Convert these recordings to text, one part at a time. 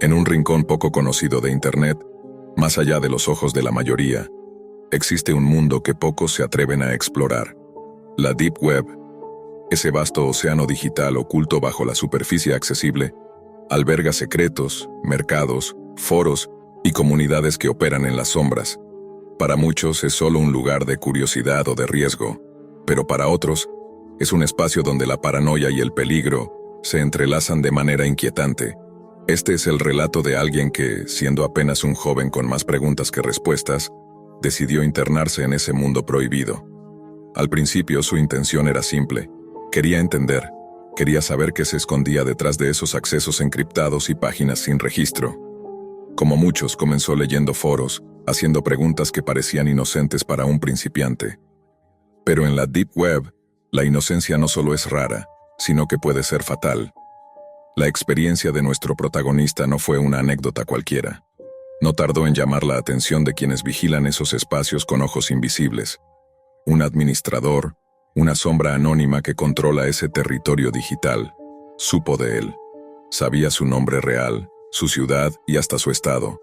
En un rincón poco conocido de Internet, más allá de los ojos de la mayoría, existe un mundo que pocos se atreven a explorar. La Deep Web, ese vasto océano digital oculto bajo la superficie accesible, alberga secretos, mercados, foros y comunidades que operan en las sombras. Para muchos es solo un lugar de curiosidad o de riesgo, pero para otros es un espacio donde la paranoia y el peligro se entrelazan de manera inquietante. Este es el relato de alguien que, siendo apenas un joven con más preguntas que respuestas, decidió internarse en ese mundo prohibido. Al principio su intención era simple: quería entender, quería saber qué se escondía detrás de esos accesos encriptados y páginas sin registro. Como muchos, comenzó leyendo foros, haciendo preguntas que parecían inocentes para un principiante. Pero en la Deep Web, la inocencia no solo es rara, sino que puede ser fatal. La experiencia de nuestro protagonista no fue una anécdota cualquiera. No tardó en llamar la atención de quienes vigilan esos espacios con ojos invisibles. Un administrador, una sombra anónima que controla ese territorio digital, supo de él. Sabía su nombre real, su ciudad y hasta su estado.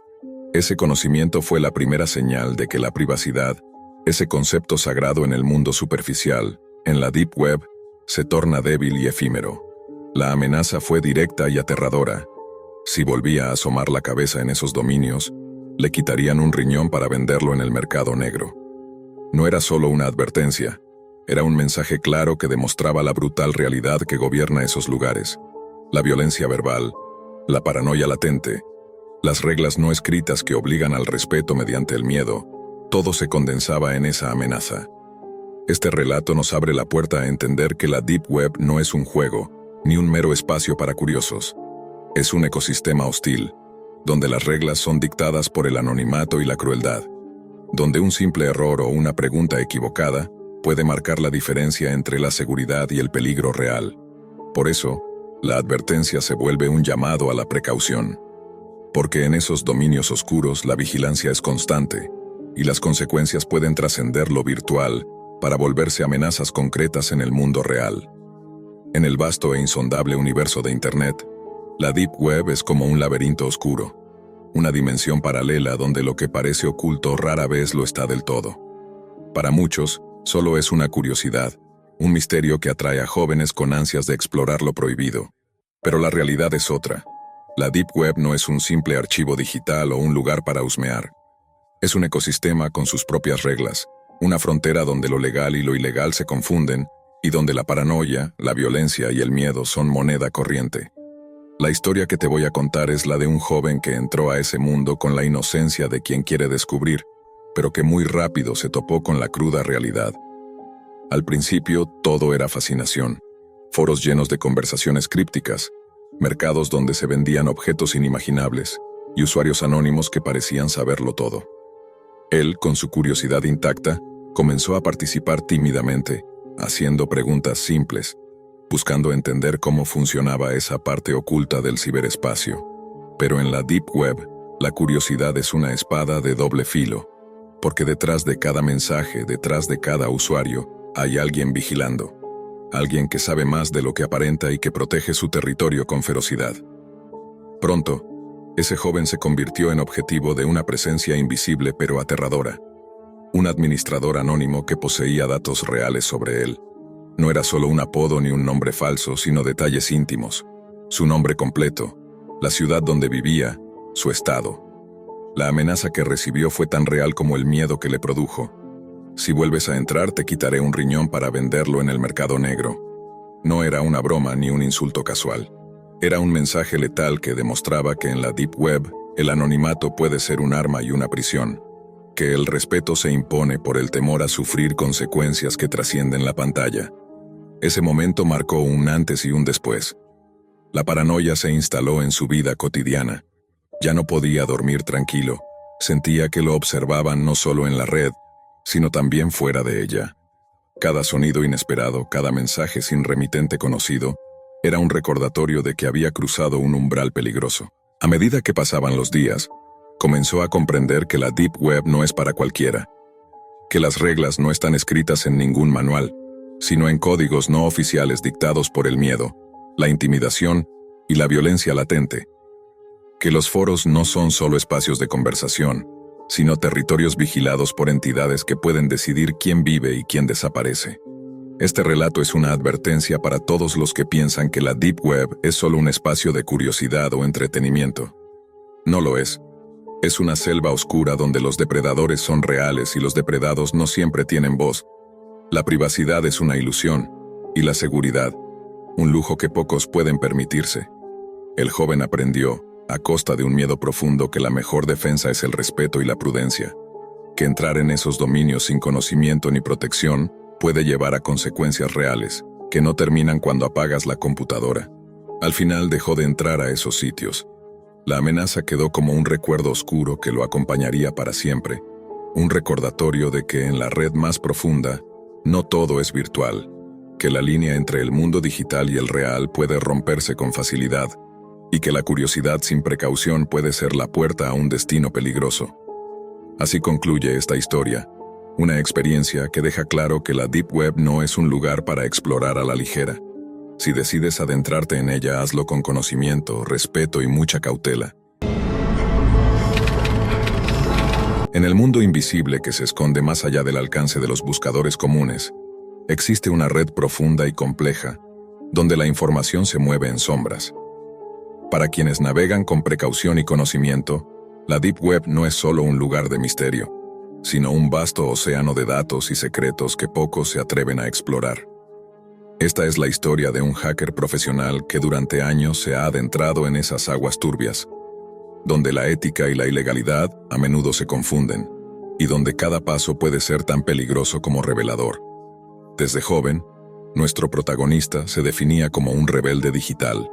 Ese conocimiento fue la primera señal de que la privacidad, ese concepto sagrado en el mundo superficial, en la Deep Web, se torna débil y efímero. La amenaza fue directa y aterradora. Si volvía a asomar la cabeza en esos dominios, le quitarían un riñón para venderlo en el mercado negro. No era solo una advertencia, era un mensaje claro que demostraba la brutal realidad que gobierna esos lugares. La violencia verbal, la paranoia latente, las reglas no escritas que obligan al respeto mediante el miedo, todo se condensaba en esa amenaza. Este relato nos abre la puerta a entender que la Deep Web no es un juego, ni un mero espacio para curiosos. Es un ecosistema hostil, donde las reglas son dictadas por el anonimato y la crueldad, donde un simple error o una pregunta equivocada puede marcar la diferencia entre la seguridad y el peligro real. Por eso, la advertencia se vuelve un llamado a la precaución. Porque en esos dominios oscuros la vigilancia es constante, y las consecuencias pueden trascender lo virtual para volverse amenazas concretas en el mundo real. En el vasto e insondable universo de Internet, la Deep Web es como un laberinto oscuro, una dimensión paralela donde lo que parece oculto rara vez lo está del todo. Para muchos, solo es una curiosidad, un misterio que atrae a jóvenes con ansias de explorar lo prohibido. Pero la realidad es otra. La Deep Web no es un simple archivo digital o un lugar para husmear. Es un ecosistema con sus propias reglas, una frontera donde lo legal y lo ilegal se confunden, y donde la paranoia, la violencia y el miedo son moneda corriente. La historia que te voy a contar es la de un joven que entró a ese mundo con la inocencia de quien quiere descubrir, pero que muy rápido se topó con la cruda realidad. Al principio, todo era fascinación. Foros llenos de conversaciones crípticas, mercados donde se vendían objetos inimaginables, y usuarios anónimos que parecían saberlo todo. Él, con su curiosidad intacta, comenzó a participar tímidamente, haciendo preguntas simples, buscando entender cómo funcionaba esa parte oculta del ciberespacio. Pero en la Deep Web, la curiosidad es una espada de doble filo, porque detrás de cada mensaje, detrás de cada usuario, hay alguien vigilando. Alguien que sabe más de lo que aparenta y que protege su territorio con ferocidad. Pronto, ese joven se convirtió en objetivo de una presencia invisible pero aterradora. Un administrador anónimo que poseía datos reales sobre él. No era solo un apodo ni un nombre falso, sino detalles íntimos. Su nombre completo, la ciudad donde vivía, su estado. La amenaza que recibió fue tan real como el miedo que le produjo. Si vuelves a entrar, te quitaré un riñón para venderlo en el mercado negro. No era una broma ni un insulto casual. Era un mensaje letal que demostraba que en la Deep Web, el anonimato puede ser un arma y una prisión. Que el respeto se impone por el temor a sufrir consecuencias que trascienden la pantalla. Ese momento marcó un antes y un después. La paranoia se instaló en su vida cotidiana. Ya no podía dormir tranquilo. Sentía que lo observaban no solo en la red, sino también fuera de ella. Cada sonido inesperado, cada mensaje sin remitente conocido, era un recordatorio de que había cruzado un umbral peligroso. A medida que pasaban los días, comenzó a comprender que la Deep Web no es para cualquiera, que las reglas no están escritas en ningún manual, sino en códigos no oficiales dictados por el miedo, la intimidación y la violencia latente, que los foros no son solo espacios de conversación, sino territorios vigilados por entidades que pueden decidir quién vive y quién desaparece. Este relato es una advertencia para todos los que piensan que la Deep Web es solo un espacio de curiosidad o entretenimiento. No lo es. Es una selva oscura donde los depredadores son reales y los depredados no siempre tienen voz. La privacidad es una ilusión, y la seguridad, un lujo que pocos pueden permitirse. El joven aprendió, a costa de un miedo profundo, que la mejor defensa es el respeto y la prudencia, que entrar en esos dominios sin conocimiento ni protección puede llevar a consecuencias reales, que no terminan cuando apagas la computadora. Al final dejó de entrar a esos sitios. La amenaza quedó como un recuerdo oscuro que lo acompañaría para siempre, un recordatorio de que en la red más profunda, no todo es virtual, que la línea entre el mundo digital y el real puede romperse con facilidad, y que la curiosidad sin precaución puede ser la puerta a un destino peligroso. Así concluye esta historia, una experiencia que deja claro que la Deep Web no es un lugar para explorar a la ligera. Si decides adentrarte en ella, hazlo con conocimiento, respeto y mucha cautela. En el mundo invisible que se esconde más allá del alcance de los buscadores comunes, existe una red profunda y compleja, donde la información se mueve en sombras. Para quienes navegan con precaución y conocimiento, la Deep Web no es solo un lugar de misterio, sino un vasto océano de datos y secretos que pocos se atreven a explorar. Esta es la historia de un hacker profesional que durante años se ha adentrado en esas aguas turbias, donde la ética y la ilegalidad a menudo se confunden, y donde cada paso puede ser tan peligroso como revelador. Desde joven, nuestro protagonista se definía como un rebelde digital.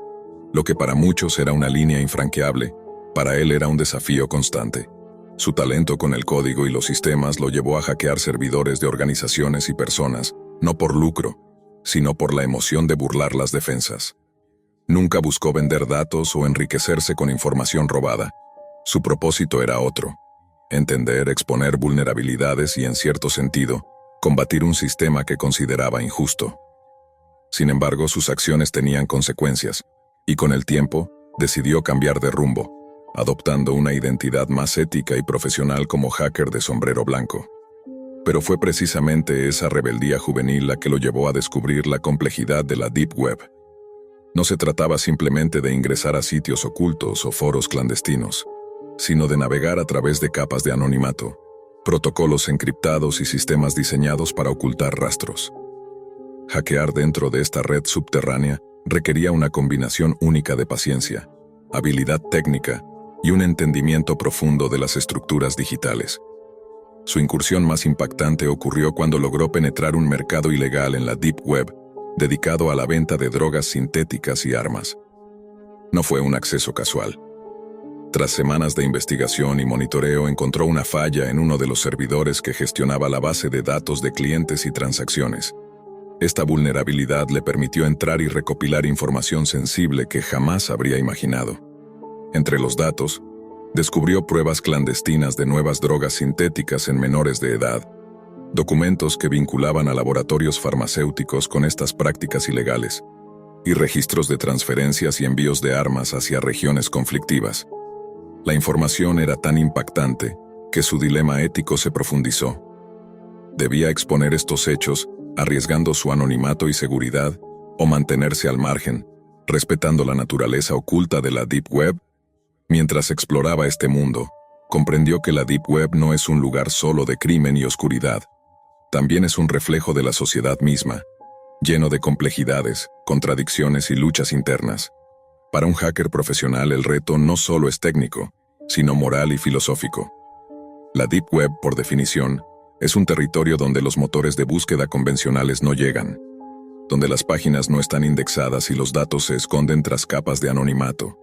Lo que para muchos era una línea infranqueable, para él era un desafío constante. Su talento con el código y los sistemas lo llevó a hackear servidores de organizaciones y personas, no por lucro, sino por la emoción de burlar las defensas. Nunca buscó vender datos o enriquecerse con información robada. Su propósito era otro: entender, exponer vulnerabilidades y, en cierto sentido, combatir un sistema que consideraba injusto. Sin embargo, sus acciones tenían consecuencias, y con el tiempo, decidió cambiar de rumbo, adoptando una identidad más ética y profesional como hacker de sombrero blanco. Pero fue precisamente esa rebeldía juvenil la que lo llevó a descubrir la complejidad de la Deep Web. No se trataba simplemente de ingresar a sitios ocultos o foros clandestinos, sino de navegar a través de capas de anonimato, protocolos encriptados y sistemas diseñados para ocultar rastros. Hackear dentro de esta red subterránea requería una combinación única de paciencia, habilidad técnica y un entendimiento profundo de las estructuras digitales. Su incursión más impactante ocurrió cuando logró penetrar un mercado ilegal en la Deep Web, dedicado a la venta de drogas sintéticas y armas. No fue un acceso casual. Tras semanas de investigación y monitoreo, encontró una falla en uno de los servidores que gestionaba la base de datos de clientes y transacciones. Esta vulnerabilidad le permitió entrar y recopilar información sensible que jamás habría imaginado. Entre los datos, descubrió pruebas clandestinas de nuevas drogas sintéticas en menores de edad, documentos que vinculaban a laboratorios farmacéuticos con estas prácticas ilegales, y registros de transferencias y envíos de armas hacia regiones conflictivas. La información era tan impactante que su dilema ético se profundizó. ¿Debía exponer estos hechos, arriesgando su anonimato y seguridad, o mantenerse al margen, respetando la naturaleza oculta de la Deep Web? Mientras exploraba este mundo, comprendió que la Deep Web no es un lugar solo de crimen y oscuridad. También es un reflejo de la sociedad misma, lleno de complejidades, contradicciones y luchas internas. Para un hacker profesional, el reto no solo es técnico, sino moral y filosófico. La Deep Web, por definición, es un territorio donde los motores de búsqueda convencionales no llegan, donde las páginas no están indexadas y los datos se esconden tras capas de anonimato.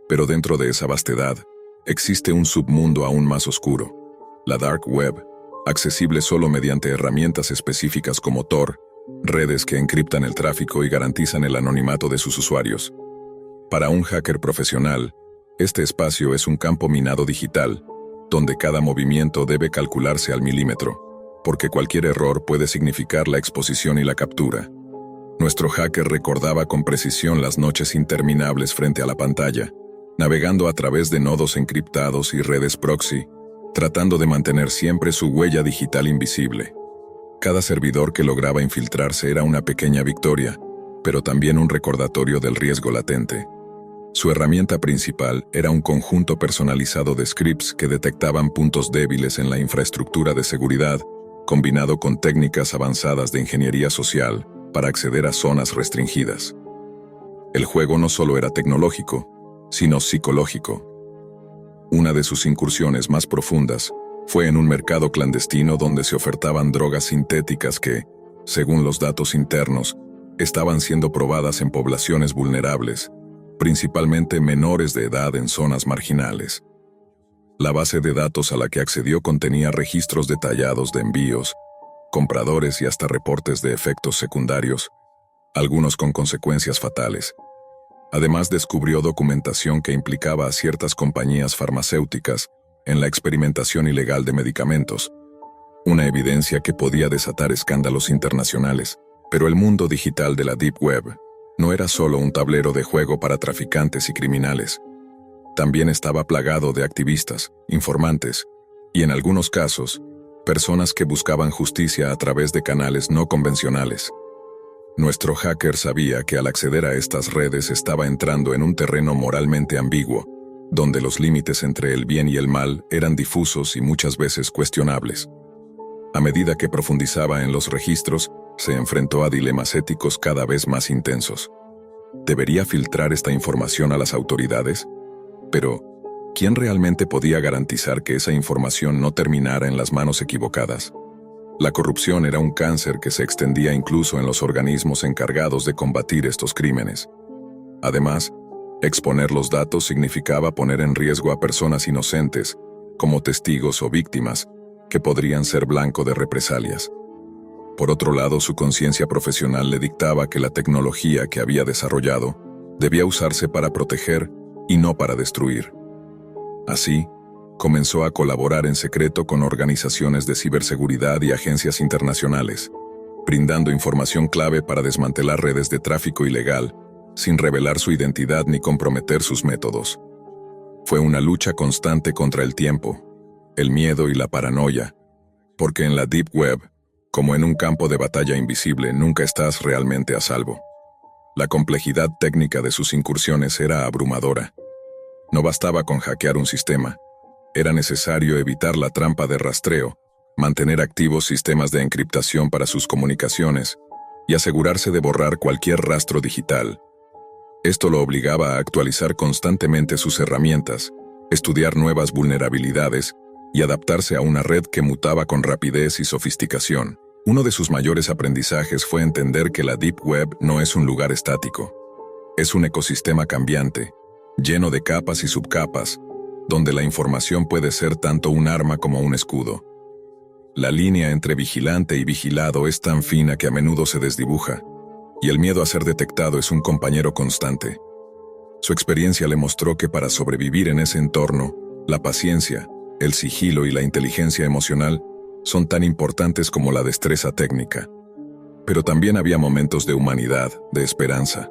Pero dentro de esa vastedad, existe un submundo aún más oscuro, la Dark Web, accesible solo mediante herramientas específicas como Tor, redes que encriptan el tráfico y garantizan el anonimato de sus usuarios. Para un hacker profesional, este espacio es un campo minado digital, donde cada movimiento debe calcularse al milímetro, porque cualquier error puede significar la exposición y la captura. Nuestro hacker recordaba con precisión las noches interminables frente a la pantalla, navegando a través de nodos encriptados y redes proxy, tratando de mantener siempre su huella digital invisible. Cada servidor que lograba infiltrarse era una pequeña victoria, pero también un recordatorio del riesgo latente. Su herramienta principal era un conjunto personalizado de scripts que detectaban puntos débiles en la infraestructura de seguridad, combinado con técnicas avanzadas de ingeniería social para acceder a zonas restringidas. El juego no solo era tecnológico, sino psicológico. Una de sus incursiones más profundas fue en un mercado clandestino donde se ofertaban drogas sintéticas que, según los datos internos, estaban siendo probadas en poblaciones vulnerables, principalmente menores de edad en zonas marginales. La base de datos a la que accedió contenía registros detallados de envíos, compradores y hasta reportes de efectos secundarios, algunos con consecuencias fatales. Además, descubrió documentación que implicaba a ciertas compañías farmacéuticas en la experimentación ilegal de medicamentos, una evidencia que podía desatar escándalos internacionales. Pero el mundo digital de la Deep Web no era solo un tablero de juego para traficantes y criminales. También estaba plagado de activistas, informantes y, en algunos casos, personas que buscaban justicia a través de canales no convencionales. Nuestro hacker sabía que al acceder a estas redes estaba entrando en un terreno moralmente ambiguo, donde los límites entre el bien y el mal eran difusos y muchas veces cuestionables. A medida que profundizaba en los registros, se enfrentó a dilemas éticos cada vez más intensos. ¿Debería filtrar esta información a las autoridades? Pero, ¿quién realmente podía garantizar que esa información no terminara en las manos equivocadas? La corrupción era un cáncer que se extendía incluso en los organismos encargados de combatir estos crímenes. Además, exponer los datos significaba poner en riesgo a personas inocentes, como testigos o víctimas, que podrían ser blanco de represalias. Por otro lado, su conciencia profesional le dictaba que la tecnología que había desarrollado debía usarse para proteger y no para destruir. Así, comenzó a colaborar en secreto con organizaciones de ciberseguridad y agencias internacionales, brindando información clave para desmantelar redes de tráfico ilegal, sin revelar su identidad ni comprometer sus métodos. Fue una lucha constante contra el tiempo, el miedo y la paranoia, porque en la Deep Web, como en un campo de batalla invisible, nunca estás realmente a salvo. La complejidad técnica de sus incursiones era abrumadora. No bastaba con hackear un sistema. Era necesario evitar la trampa de rastreo, mantener activos sistemas de encriptación para sus comunicaciones y asegurarse de borrar cualquier rastro digital. Esto lo obligaba a actualizar constantemente sus herramientas, estudiar nuevas vulnerabilidades y adaptarse a una red que mutaba con rapidez y sofisticación. Uno de sus mayores aprendizajes fue entender que la Deep Web no es un lugar estático. Es un ecosistema cambiante, lleno de capas y subcapas, donde la información puede ser tanto un arma como un escudo. La línea entre vigilante y vigilado es tan fina que a menudo se desdibuja, y el miedo a ser detectado es un compañero constante. Su experiencia le mostró que para sobrevivir en ese entorno, la paciencia, el sigilo y la inteligencia emocional son tan importantes como la destreza técnica. Pero también había momentos de humanidad, de esperanza.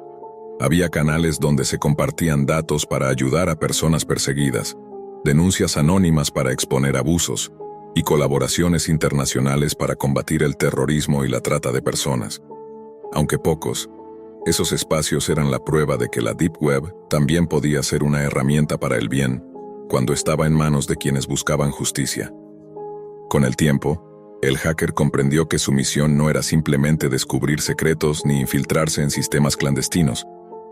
Había canales donde se compartían datos para ayudar a personas perseguidas, denuncias anónimas para exponer abusos, y colaboraciones internacionales para combatir el terrorismo y la trata de personas. Aunque pocos, esos espacios eran la prueba de que la Deep Web también podía ser una herramienta para el bien, cuando estaba en manos de quienes buscaban justicia. Con el tiempo, el hacker comprendió que su misión no era simplemente descubrir secretos ni infiltrarse en sistemas clandestinos,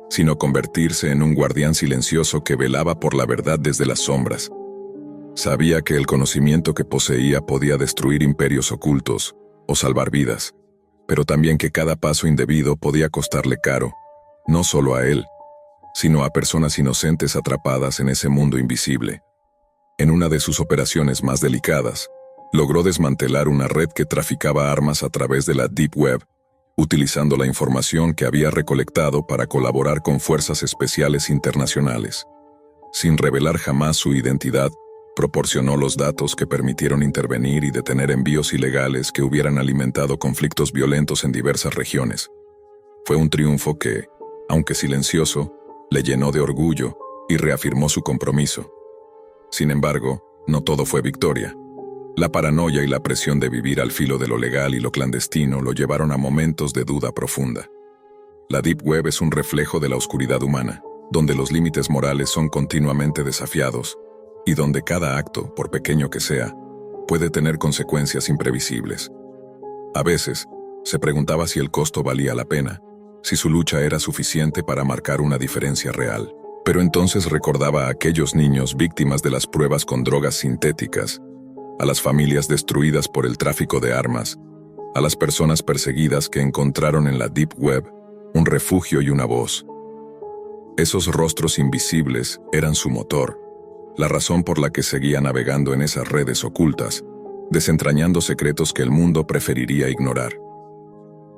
sino convertirse en un guardián silencioso que velaba por la verdad desde las sombras. Sabía que el conocimiento que poseía podía destruir imperios ocultos o salvar vidas, pero también que cada paso indebido podía costarle caro, no solo a él, sino a personas inocentes atrapadas en ese mundo invisible. En una de sus operaciones más delicadas, logró desmantelar una red que traficaba armas a través de la Deep Web, utilizando la información que había recolectado para colaborar con fuerzas especiales internacionales. Sin revelar jamás su identidad, proporcionó los datos que permitieron intervenir y detener envíos ilegales que hubieran alimentado conflictos violentos en diversas regiones. Fue un triunfo que, aunque silencioso, le llenó de orgullo y reafirmó su compromiso. Sin embargo, no todo fue victoria. La paranoia y la presión de vivir al filo de lo legal y lo clandestino lo llevaron a momentos de duda profunda. La Deep Web es un reflejo de la oscuridad humana, donde los límites morales son continuamente desafiados y donde cada acto, por pequeño que sea, puede tener consecuencias imprevisibles. A veces, se preguntaba si el costo valía la pena, si su lucha era suficiente para marcar una diferencia real. Pero entonces recordaba a aquellos niños víctimas de las pruebas con drogas sintéticas, a las familias destruidas por el tráfico de armas, a las personas perseguidas que encontraron en la Deep Web un refugio y una voz. Esos rostros invisibles eran su motor, la razón por la que seguía navegando en esas redes ocultas, desentrañando secretos que el mundo preferiría ignorar.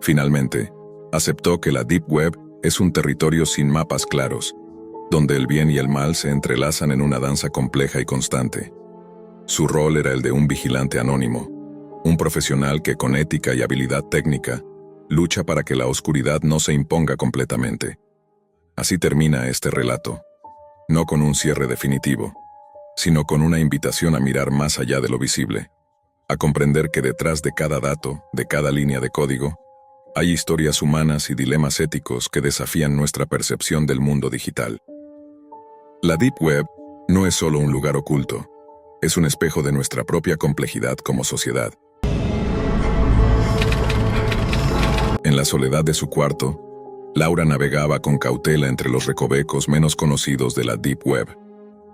Finalmente, aceptó que la Deep Web es un territorio sin mapas claros, donde el bien y el mal se entrelazan en una danza compleja y constante. Su rol era el de un vigilante anónimo, un profesional que con ética y habilidad técnica lucha para que la oscuridad no se imponga completamente. Así termina este relato, no con un cierre definitivo, sino con una invitación a mirar más allá de lo visible, a comprender que detrás de cada dato, de cada línea de código, hay historias humanas y dilemas éticos que desafían nuestra percepción del mundo digital. La Deep Web no es solo un lugar oculto, es un espejo de nuestra propia complejidad como sociedad. En la soledad de su cuarto, Laura navegaba con cautela entre los recovecos menos conocidos de la Deep Web,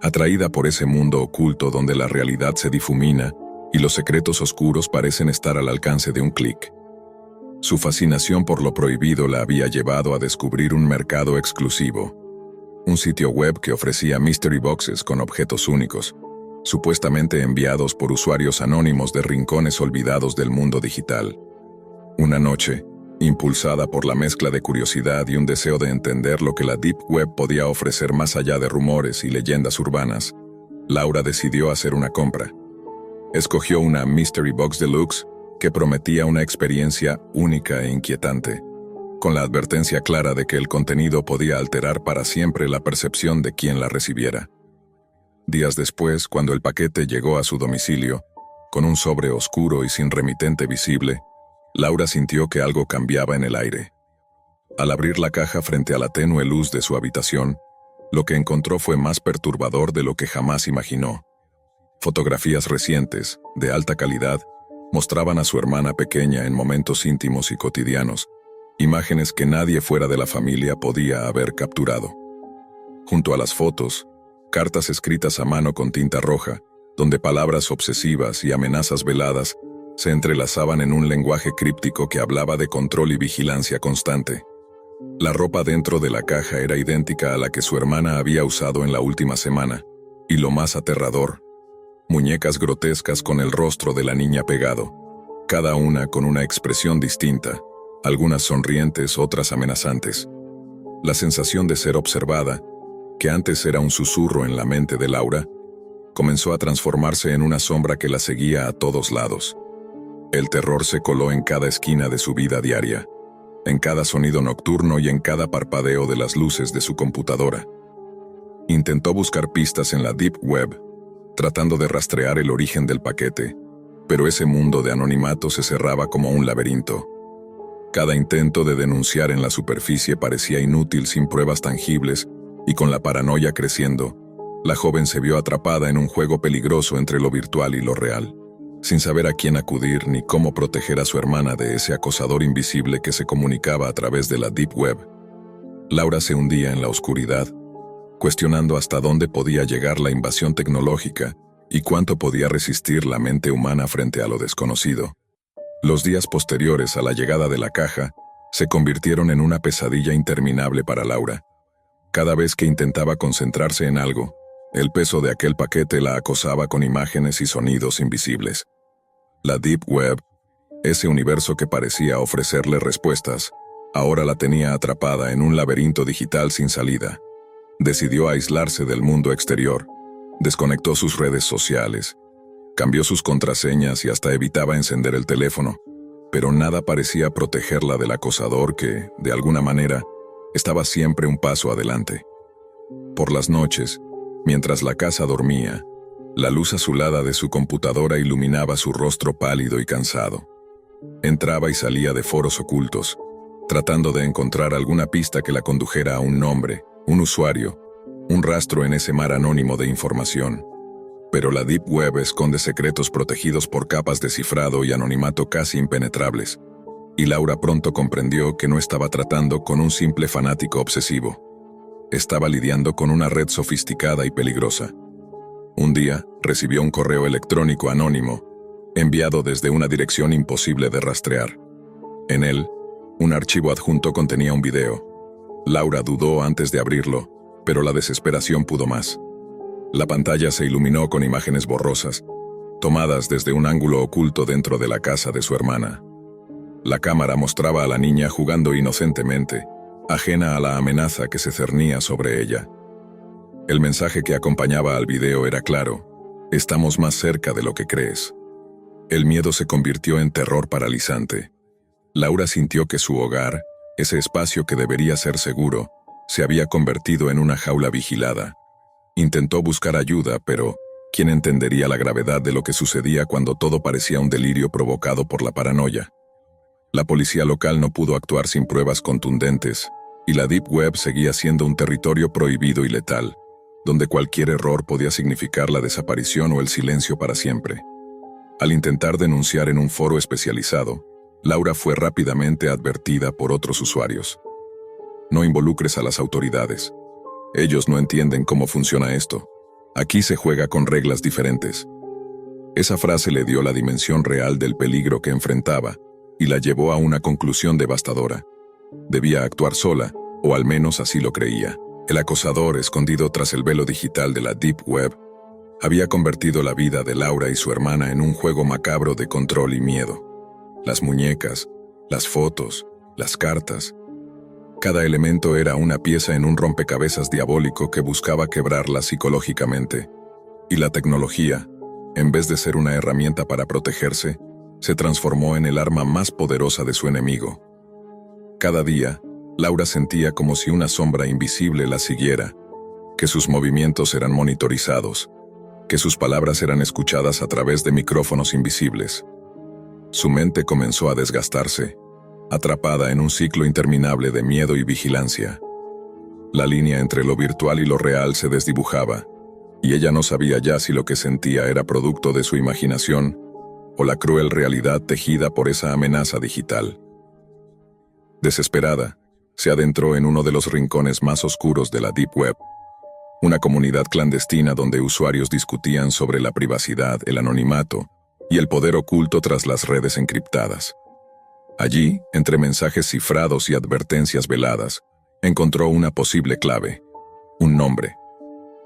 atraída por ese mundo oculto donde la realidad se difumina y los secretos oscuros parecen estar al alcance de un clic. Su fascinación por lo prohibido la había llevado a descubrir un mercado exclusivo, un sitio web que ofrecía mystery boxes con objetos únicos, supuestamente enviados por usuarios anónimos de rincones olvidados del mundo digital. Una noche, impulsada por la mezcla de curiosidad y un deseo de entender lo que la Deep Web podía ofrecer más allá de rumores y leyendas urbanas, Laura decidió hacer una compra. Escogió una Mystery Box Deluxe que prometía una experiencia única e inquietante, con la advertencia clara de que el contenido podía alterar para siempre la percepción de quien la recibiera. Días después, cuando el paquete llegó a su domicilio, con un sobre oscuro y sin remitente visible, Laura sintió que algo cambiaba en el aire. Al abrir la caja frente a la tenue luz de su habitación, lo que encontró fue más perturbador de lo que jamás imaginó. Fotografías recientes, de alta calidad, mostraban a su hermana pequeña en momentos íntimos y cotidianos, imágenes que nadie fuera de la familia podía haber capturado. Junto a las fotos, cartas escritas a mano con tinta roja, donde palabras obsesivas y amenazas veladas se entrelazaban en un lenguaje críptico que hablaba de control y vigilancia constante. La ropa dentro de la caja era idéntica a la que su hermana había usado en la última semana, y lo más aterrador, muñecas grotescas con el rostro de la niña pegado, cada una con una expresión distinta, algunas sonrientes, otras amenazantes. La sensación de ser observada, que antes era un susurro en la mente de Laura, comenzó a transformarse en una sombra que la seguía a todos lados. El terror se coló en cada esquina de su vida diaria, en cada sonido nocturno y en cada parpadeo de las luces de su computadora. Intentó buscar pistas en la Deep Web, tratando de rastrear el origen del paquete, pero ese mundo de anonimato se cerraba como un laberinto. Cada intento de denunciar en la superficie parecía inútil sin pruebas tangibles, y con la paranoia creciendo, la joven se vio atrapada en un juego peligroso entre lo virtual y lo real, sin saber a quién acudir ni cómo proteger a su hermana de ese acosador invisible que se comunicaba a través de la Deep Web. Laura se hundía en la oscuridad, cuestionando hasta dónde podía llegar la invasión tecnológica y cuánto podía resistir la mente humana frente a lo desconocido. Los días posteriores a la llegada de la caja se convirtieron en una pesadilla interminable para Laura. Cada vez que intentaba concentrarse en algo, el peso de aquel paquete la acosaba con imágenes y sonidos invisibles. La Deep Web, ese universo que parecía ofrecerle respuestas, ahora la tenía atrapada en un laberinto digital sin salida. Decidió aislarse del mundo exterior, desconectó sus redes sociales, cambió sus contraseñas y hasta evitaba encender el teléfono, pero nada parecía protegerla del acosador que, de alguna manera, estaba siempre un paso adelante. Por las noches, mientras la casa dormía, la luz azulada de su computadora iluminaba su rostro pálido y cansado. Entraba y salía de foros ocultos, tratando de encontrar alguna pista que la condujera a un nombre, un usuario, un rastro en ese mar anónimo de información. Pero la Deep Web esconde secretos protegidos por capas de cifrado y anonimato casi impenetrables, y Laura pronto comprendió que no estaba tratando con un simple fanático obsesivo. Estaba lidiando con una red sofisticada y peligrosa. Un día, recibió un correo electrónico anónimo, enviado desde una dirección imposible de rastrear. En él, un archivo adjunto contenía un video. Laura dudó antes de abrirlo, pero la desesperación pudo más. La pantalla se iluminó con imágenes borrosas, tomadas desde un ángulo oculto dentro de la casa de su hermana. La cámara mostraba a la niña jugando inocentemente, ajena a la amenaza que se cernía sobre ella. El mensaje que acompañaba al video era claro: estamos más cerca de lo que crees. El miedo se convirtió en terror paralizante. Laura sintió que su hogar, ese espacio que debería ser seguro, se había convertido en una jaula vigilada. Intentó buscar ayuda, pero ¿quién entendería la gravedad de lo que sucedía cuando todo parecía un delirio provocado por la paranoia? La policía local no pudo actuar sin pruebas contundentes, y la Deep Web seguía siendo un territorio prohibido y letal, donde cualquier error podía significar la desaparición o el silencio para siempre. Al intentar denunciar en un foro especializado, Laura fue rápidamente advertida por otros usuarios. No involucres a las autoridades. Ellos no entienden cómo funciona esto. Aquí se juega con reglas diferentes. Esa frase le dio la dimensión real del peligro que enfrentaba y la llevó a una conclusión devastadora. Debía actuar sola, o al menos así lo creía. El acosador, escondido tras el velo digital de la Deep Web, había convertido la vida de Laura y su hermana en un juego macabro de control y miedo. Las muñecas, las fotos, las cartas. Cada elemento era una pieza en un rompecabezas diabólico que buscaba quebrarla psicológicamente. Y la tecnología, en vez de ser una herramienta para protegerse, se transformó en el arma más poderosa de su enemigo. Cada día, Laura sentía como si una sombra invisible la siguiera, que sus movimientos eran monitorizados, que sus palabras eran escuchadas a través de micrófonos invisibles. Su mente comenzó a desgastarse, atrapada en un ciclo interminable de miedo y vigilancia. La línea entre lo virtual y lo real se desdibujaba, y ella no sabía ya si lo que sentía era producto de su imaginación o la cruel realidad tejida por esa amenaza digital. Desesperada, se adentró en uno de los rincones más oscuros de la Deep Web, una comunidad clandestina donde usuarios discutían sobre la privacidad, el anonimato y el poder oculto tras las redes encriptadas. Allí, entre mensajes cifrados y advertencias veladas, encontró una posible clave, un nombre,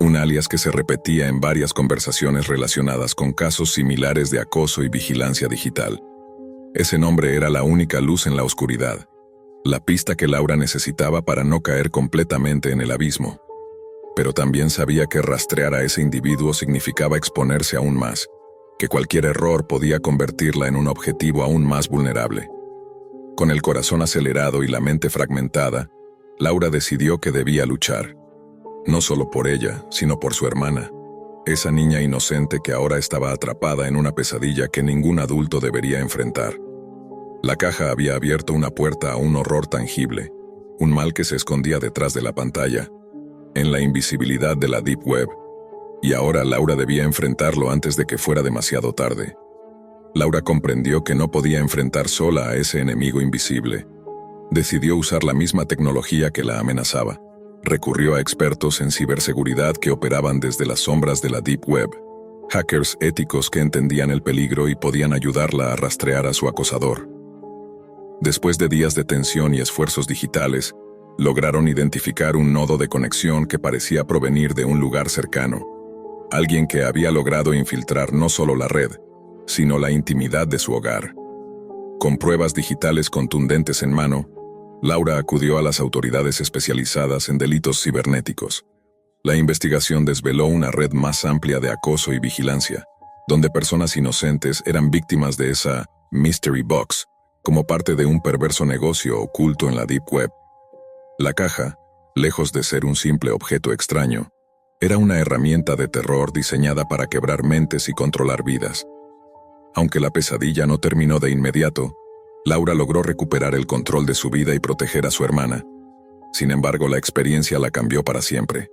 un alias que se repetía en varias conversaciones relacionadas con casos similares de acoso y vigilancia digital. Ese nombre era la única luz en la oscuridad, la pista que Laura necesitaba para no caer completamente en el abismo. Pero también sabía que rastrear a ese individuo significaba exponerse aún más, que cualquier error podía convertirla en un objetivo aún más vulnerable. Con el corazón acelerado y la mente fragmentada, Laura decidió que debía luchar. No solo por ella, sino por su hermana, esa niña inocente que ahora estaba atrapada en una pesadilla que ningún adulto debería enfrentar. La caja había abierto una puerta a un horror tangible, un mal que se escondía detrás de la pantalla, en la invisibilidad de la Deep Web, y ahora Laura debía enfrentarlo antes de que fuera demasiado tarde. Laura comprendió que no podía enfrentar sola a ese enemigo invisible. Decidió usar la misma tecnología que la amenazaba. Recurrió a expertos en ciberseguridad que operaban desde las sombras de la Deep Web, hackers éticos que entendían el peligro y podían ayudarla a rastrear a su acosador. Después de días de tensión y esfuerzos digitales, lograron identificar un nodo de conexión que parecía provenir de un lugar cercano. Alguien que había logrado infiltrar no solo la red, sino la intimidad de su hogar. Con pruebas digitales contundentes en mano, Laura acudió a las autoridades especializadas en delitos cibernéticos. La investigación desveló una red más amplia de acoso y vigilancia, donde personas inocentes eran víctimas de esa mystery box, como parte de un perverso negocio oculto en la Deep Web. La caja, lejos de ser un simple objeto extraño, era una herramienta de terror diseñada para quebrar mentes y controlar vidas. Aunque la pesadilla no terminó de inmediato, Laura logró recuperar el control de su vida y proteger a su hermana. Sin embargo, la experiencia la cambió para siempre.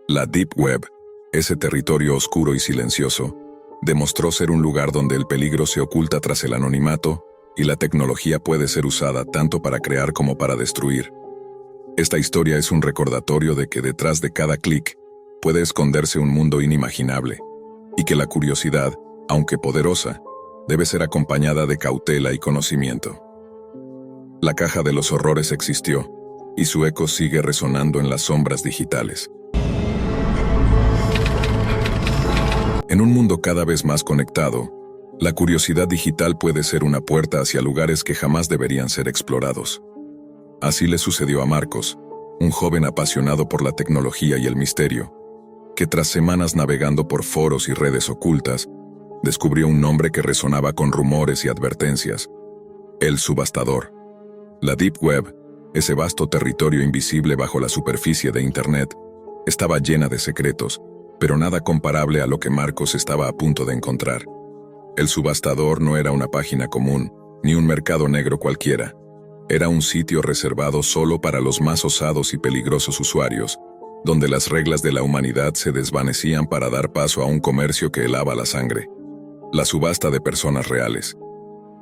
La Deep Web, ese territorio oscuro y silencioso, demostró ser un lugar donde el peligro se oculta tras el anonimato y la tecnología puede ser usada tanto para crear como para destruir. Esta historia es un recordatorio de que detrás de cada clic puede esconderse un mundo inimaginable, y que la curiosidad, aunque poderosa, debe ser acompañada de cautela y conocimiento. La caja de los horrores existió, y su eco sigue resonando en las sombras digitales. En un mundo cada vez más conectado, la curiosidad digital puede ser una puerta hacia lugares que jamás deberían ser explorados. Así le sucedió a Marcos, un joven apasionado por la tecnología y el misterio, que tras semanas navegando por foros y redes ocultas, descubrió un nombre que resonaba con rumores y advertencias: el subastador. La Deep Web, ese vasto territorio invisible bajo la superficie de Internet, estaba llena de secretos, pero nada comparable a lo que Marcos estaba a punto de encontrar. El subastador no era una página común, ni un mercado negro cualquiera. Era un sitio reservado solo para los más osados y peligrosos usuarios, donde las reglas de la humanidad se desvanecían para dar paso a un comercio que helaba la sangre. La subasta de personas reales.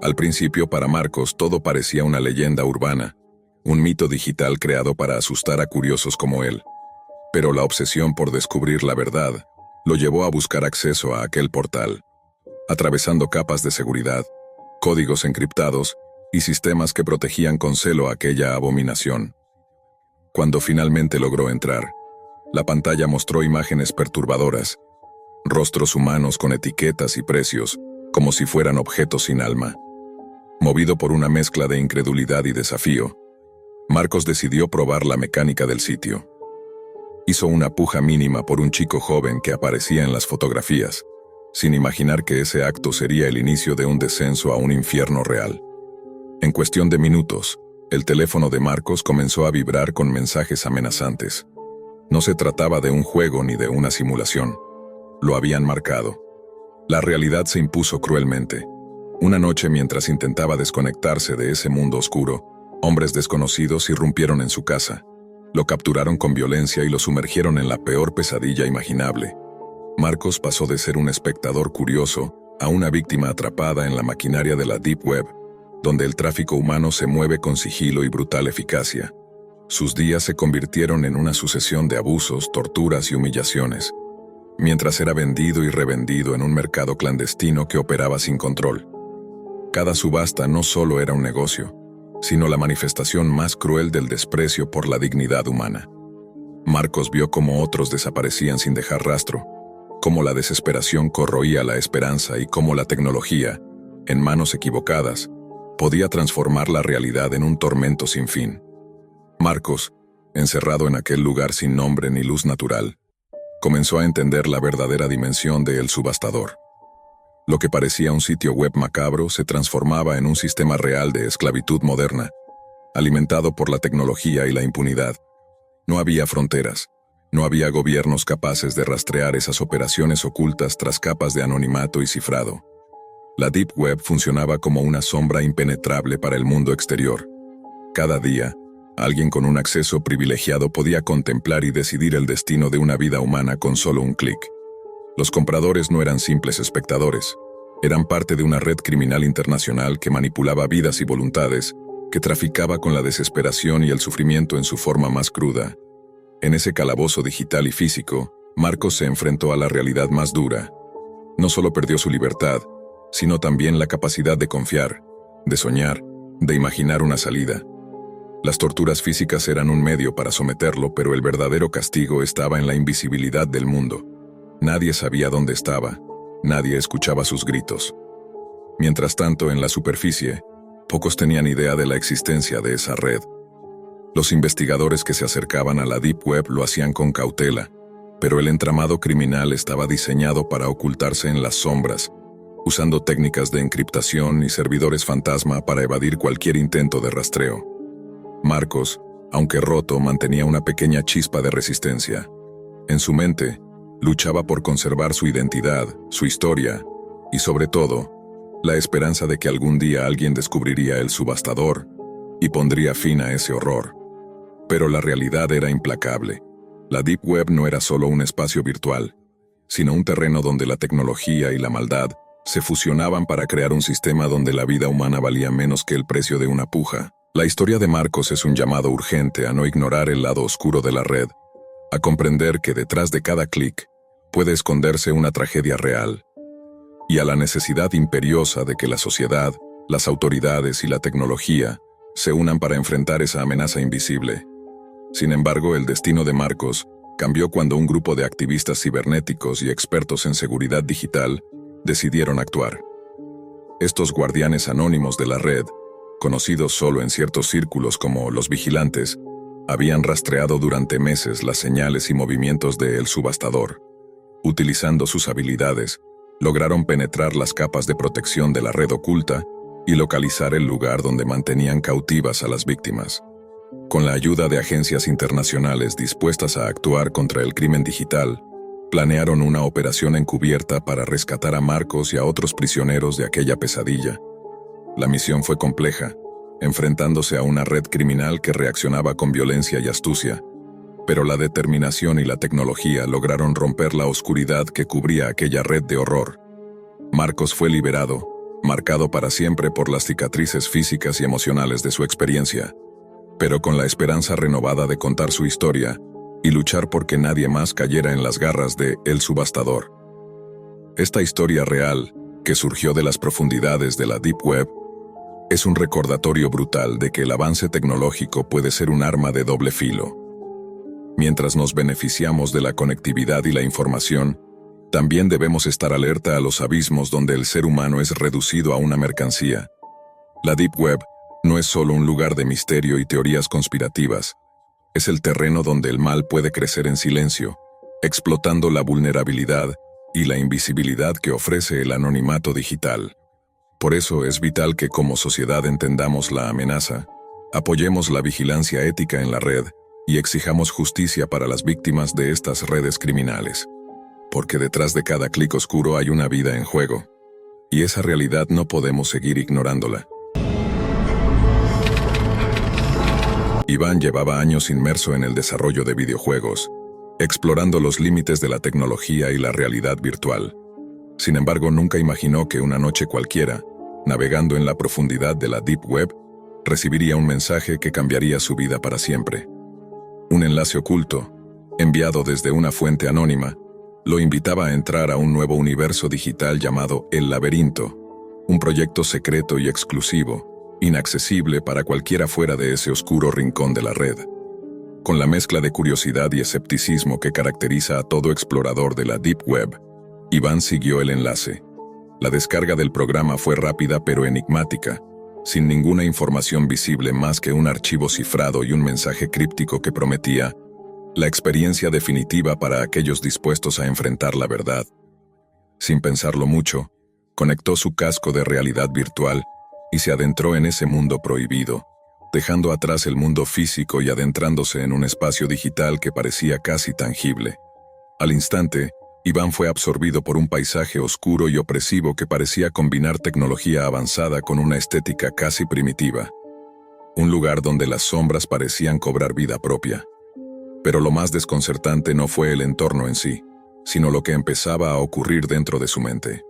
Al principio, para Marcos, todo parecía una leyenda urbana, un mito digital creado para asustar a curiosos como él. Pero la obsesión por descubrir la verdad lo llevó a buscar acceso a aquel portal, atravesando capas de seguridad, códigos encriptados y sistemas que protegían con celo aquella abominación. Cuando finalmente logró entrar, la pantalla mostró imágenes perturbadoras, rostros humanos con etiquetas y precios, como si fueran objetos sin alma. Movido por una mezcla de incredulidad y desafío, Marcos decidió probar la mecánica del sitio. Hizo una puja mínima por un chico joven que aparecía en las fotografías, sin imaginar que ese acto sería el inicio de un descenso a un infierno real. En cuestión de minutos, el teléfono de Marcos comenzó a vibrar con mensajes amenazantes. No se trataba de un juego ni de una simulación. Lo habían marcado. La realidad se impuso cruelmente. Una noche, mientras intentaba desconectarse de ese mundo oscuro, hombres desconocidos irrumpieron en su casa. Lo capturaron con violencia y lo sumergieron en la peor pesadilla imaginable. Marcos pasó de ser un espectador curioso a una víctima atrapada en la maquinaria de la Deep Web, donde el tráfico humano se mueve con sigilo y brutal eficacia. Sus días se convirtieron en una sucesión de abusos, torturas y humillaciones, mientras era vendido y revendido en un mercado clandestino que operaba sin control. Cada subasta no solo era un negocio, sino la manifestación más cruel del desprecio por la dignidad humana. Marcos vio cómo otros desaparecían sin dejar rastro, cómo la desesperación corroía la esperanza y cómo la tecnología, en manos equivocadas, podía transformar la realidad en un tormento sin fin. Marcos, encerrado en aquel lugar sin nombre ni luz natural, comenzó a entender la verdadera dimensión de El Subastador. Lo que parecía un sitio web macabro se transformaba en un sistema real de esclavitud moderna, alimentado por la tecnología y la impunidad. No había fronteras, no había gobiernos capaces de rastrear esas operaciones ocultas tras capas de anonimato y cifrado. La Deep Web funcionaba como una sombra impenetrable para el mundo exterior. Cada día, alguien con un acceso privilegiado podía contemplar y decidir el destino de una vida humana con solo un clic. Los compradores no eran simples espectadores, eran parte de una red criminal internacional que manipulaba vidas y voluntades, que traficaba con la desesperación y el sufrimiento en su forma más cruda. En ese calabozo digital y físico, Marcos se enfrentó a la realidad más dura. No solo perdió su libertad, sino también la capacidad de confiar, de soñar, de imaginar una salida. Las torturas físicas eran un medio para someterlo, pero el verdadero castigo estaba en la invisibilidad del mundo. Nadie sabía dónde estaba, nadie escuchaba sus gritos. Mientras tanto, en la superficie, pocos tenían idea de la existencia de esa red. Los investigadores que se acercaban a la Deep Web lo hacían con cautela, pero el entramado criminal estaba diseñado para ocultarse en las sombras, usando técnicas de encriptación y servidores fantasma para evadir cualquier intento de rastreo. Marcos, Aunque roto, mantenía una pequeña chispa de resistencia. En su mente, luchaba por conservar su identidad, su historia y, sobre todo, la esperanza de que algún día alguien descubriría el subastador y pondría fin a ese horror. Pero la realidad era implacable. La Deep Web no era solo un espacio virtual, sino un terreno donde la tecnología y la maldad se fusionaban para crear un sistema donde la vida humana valía menos que el precio de una puja. La historia de Marcos es un llamado urgente a no ignorar el lado oscuro de la red, a comprender que detrás de cada clic puede esconderse una tragedia real, y a la necesidad imperiosa de que la sociedad, las autoridades y la tecnología se unan para enfrentar esa amenaza invisible. Sin embargo, el destino de Marcos cambió cuando un grupo de activistas cibernéticos y expertos en seguridad digital decidieron actuar. Estos guardianes anónimos de la red, conocidos solo en ciertos círculos como los vigilantes, habían rastreado durante meses las señales y movimientos de El Subastador. Utilizando sus habilidades, lograron penetrar las capas de protección de la red oculta y localizar el lugar donde mantenían cautivas a las víctimas. Con la ayuda de agencias internacionales dispuestas a actuar contra el crimen digital, planearon una operación encubierta para rescatar a Marcos y a otros prisioneros de aquella pesadilla. La misión fue compleja, enfrentándose a una red criminal que reaccionaba con violencia y astucia, pero la determinación y la tecnología lograron romper la oscuridad que cubría aquella red de horror. Marcos fue liberado, marcado para siempre por las cicatrices físicas y emocionales de su experiencia, pero con la esperanza renovada de contar su historia y luchar porque nadie más cayera en las garras de El Subastador. Esta historia real, que surgió de las profundidades de la Deep Web, es un recordatorio brutal de que el avance tecnológico puede ser un arma de doble filo. Mientras nos beneficiamos de la conectividad y la información, también debemos estar alerta a los abismos donde el ser humano es reducido a una mercancía. La Deep Web no es solo un lugar de misterio y teorías conspirativas, es el terreno donde el mal puede crecer en silencio, explotando la vulnerabilidad y la invisibilidad que ofrece el anonimato digital. Por eso es vital que como sociedad entendamos la amenaza, apoyemos la vigilancia ética en la red y exijamos justicia para las víctimas de estas redes criminales. Porque detrás de cada clic oscuro hay una vida en juego, y esa realidad no podemos seguir ignorándola. Iván llevaba años inmerso en el desarrollo de videojuegos, explorando los límites de la tecnología y la realidad virtual. Sin embargo, nunca imaginó que una noche cualquiera, navegando en la profundidad de la Deep Web, recibiría un mensaje que cambiaría su vida para siempre. Un enlace oculto, enviado desde una fuente anónima, lo invitaba a entrar a un nuevo universo digital llamado El Laberinto, un proyecto secreto y exclusivo, inaccesible para cualquiera fuera de ese oscuro rincón de la red. Con la mezcla de curiosidad y escepticismo que caracteriza a todo explorador de la Deep Web, Iván siguió el enlace. La descarga del programa fue rápida pero enigmática, sin ninguna información visible más que un archivo cifrado y un mensaje críptico que prometía la experiencia definitiva para aquellos dispuestos a enfrentar la verdad. Sin pensarlo mucho, conectó su casco de realidad virtual y se adentró en ese mundo prohibido, dejando atrás el mundo físico y adentrándose en un espacio digital que parecía casi tangible. Al instante, Iván fue absorbido por un paisaje oscuro y opresivo que parecía combinar tecnología avanzada con una estética casi primitiva. Un lugar donde las sombras parecían cobrar vida propia. Pero lo más desconcertante no fue el entorno en sí, sino lo que empezaba a ocurrir dentro de su mente.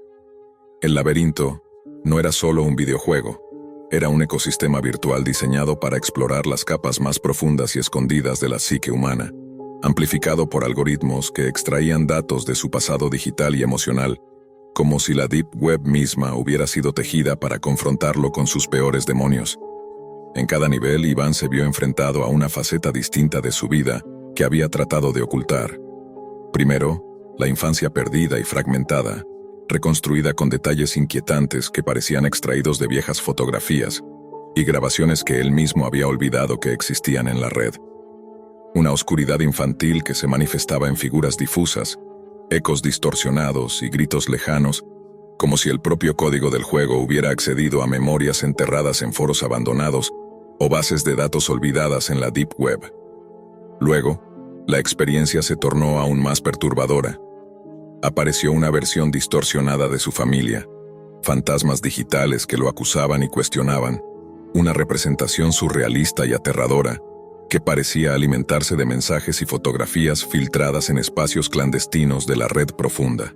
El laberinto no era solo un videojuego, era un ecosistema virtual diseñado para explorar las capas más profundas y escondidas de la psique humana, amplificado por algoritmos que extraían datos de su pasado digital y emocional, como si la Deep Web misma hubiera sido tejida para confrontarlo con sus peores demonios. En cada nivel, Iván se vio enfrentado a una faceta distinta de su vida que había tratado de ocultar. Primero, la infancia perdida y fragmentada, reconstruida con detalles inquietantes que parecían extraídos de viejas fotografías y grabaciones que él mismo había olvidado que existían en la red. Una oscuridad infantil que se manifestaba en figuras difusas, ecos distorsionados y gritos lejanos, como si el propio código del juego hubiera accedido a memorias enterradas en foros abandonados o bases de datos olvidadas en la Deep Web. Luego, la experiencia se tornó aún más perturbadora. Apareció una versión distorsionada de su familia, fantasmas digitales que lo acusaban y cuestionaban, una representación surrealista y aterradora que parecía alimentarse de mensajes y fotografías filtradas en espacios clandestinos de la red profunda.